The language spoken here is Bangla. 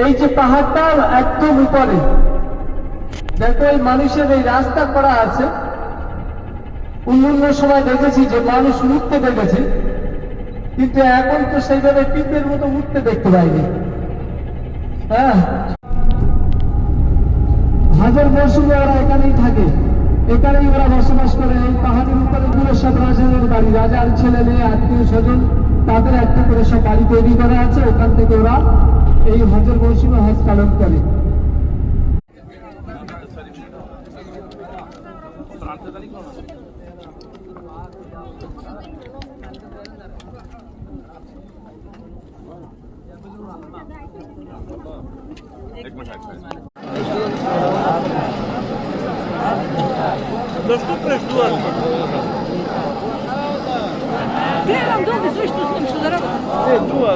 এই যে পাহাড়টা একদম উপরে দেখো, এই মানুষের এই রাস্তা করা আছে। অন্য সময় দেখেছি যে মানুষ উঠতে দেখেছি, কিন্তু এখন তো সেইভাবে পিঁপড়ের মতো উঠতে দেখতে পাইনি। হ্যাঁ, হাজার মৌসুমে ওরা এখানেই থাকে, এখানেই ওরা বসবাস করে। এই পাহাড়ের উপরে পুরো সব রাজাদের বাড়ি, রাজার ছেলে মেয়ে আত্মীয় স্বজন, তাদের একটা করে সব বাড়ি তৈরি করা আছে। ওখান থেকে ওরা এই হজের মৌসুমে হজ পালন করে। Доступны ждут. Глядам долго, слышь, что с ним, что дорога.